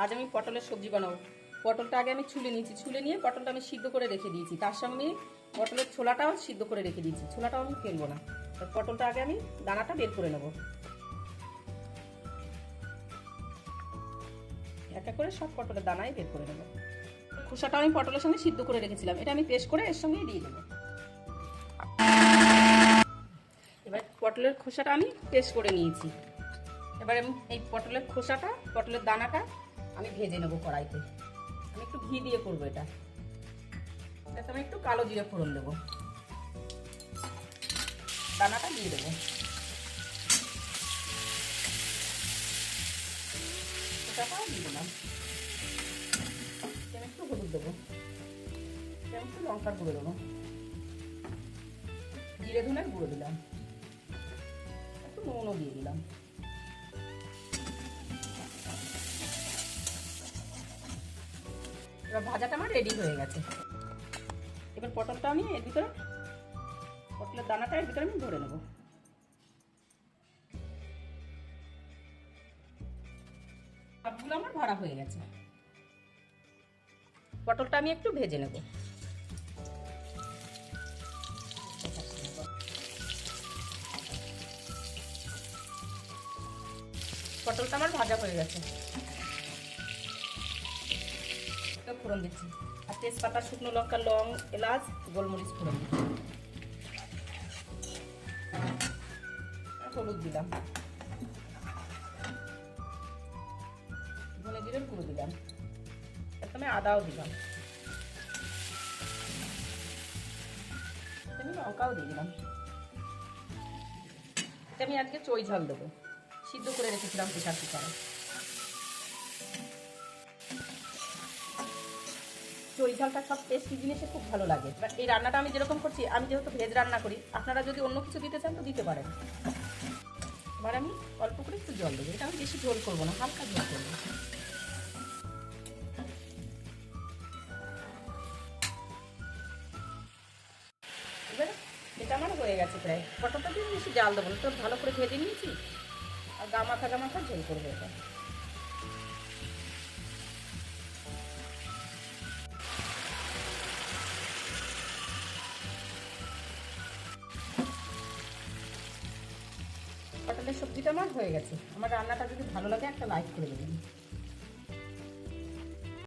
আজ আমি পটলের সবজি বানাবো। পটলটা আগে আমি ছুলে নিয়েছি, ছুলে নিয়ে পটলটা আমি সিদ্ধ করে রেখে দিয়েছি। তার সঙ্গে পটলের ছোলাটাও সিদ্ধ করে রেখে দিয়েছি। ছোলাটাও আমি ফেলবো না। পটলটা আগে আমি দানাটা বের করে নেব। একটা করে সব পটলের দানাই বের করে নেব। খোসাটা আমি পটলের সঙ্গে সিদ্ধ করে রেখেছিলাম, এটা আমি পেস্ট করে এর সঙ্গেই দিয়ে দেবো। এবার পটলের খোসাটা আমি পেস্ট করে নিয়েছি। এবার আমি এই পটলের খোসাটা, পটলের দানাটা আমি ভেজে নেবো কড়াইতে। আমি একটু ঘি দিয়ে করবো এটা। এটাতে আমি একটু কালো জিরে ফোড়ন দেবো, দানাটা দিয়ে দেবো। খোসাটাও দিয়ে দিলাম। আমি একটু হলুদ দেবো, আমি একটু লঙ্কার গুঁড়ো দেবো, জিরে ধনের গুঁড়ো দিলাম, একটু নুনও দিয়ে দিলাম। এবার ভাজাটা আমার রেডি হয়ে গেছে। এবার পটলটা আমি এর ভিতরে, পটলের দানাটা এর ভিতরে আমি ভরে নেব। সবগুলো আমার ভরা হয়ে গেছে। পটলটা আমি একটু ভেজে নেব। পটলটা আমার ভাজা হয়ে গেছে। ফোড়ন দিচ্ছি, আর তেজপাতা, শুকনো লঙ্কা, লং, এলাচ, গোলমরিচ ফোড়ন দিচ্ছি। হলুদ দিলাম, ধনে জিরের গুঁড়ো দিলাম, আমি আদাও দিলাম, আমি লঙ্কাও দিয়ে দিলাম। আমি আজকে চই ঝাল দেবো, সিদ্ধ করে রেখেছিলাম প্রেসার কুকারে। চই ঝালটা সব টেস্টি জিনিসে খুব ভালো লাগে। এবার এই রান্নাটা আমি যেরকম করছি, আমি যেহেতু ভেজ রান্না করি, আপনারা যদি অন্য কিছু দিতে চান তো দিতে পারেন। এবার আমি অল্প করে একটু জল দেবো। এটা আমি বেশি ঝোল করবো না, হালকা ঝোল করবো। এবার এটা আমার হয়ে গেছে প্রায়। পটলটা দিয়ে বেশি জাল দেবো না, তো ভালো করে ভেজে নিয়েছি। আর গামাখা ঝোল করবো এটা। পটলের সবজিটা আমার হয়ে গেছে। আমার রান্নাটা যদি ভালো লাগে একটা লাইক করে দেবেন।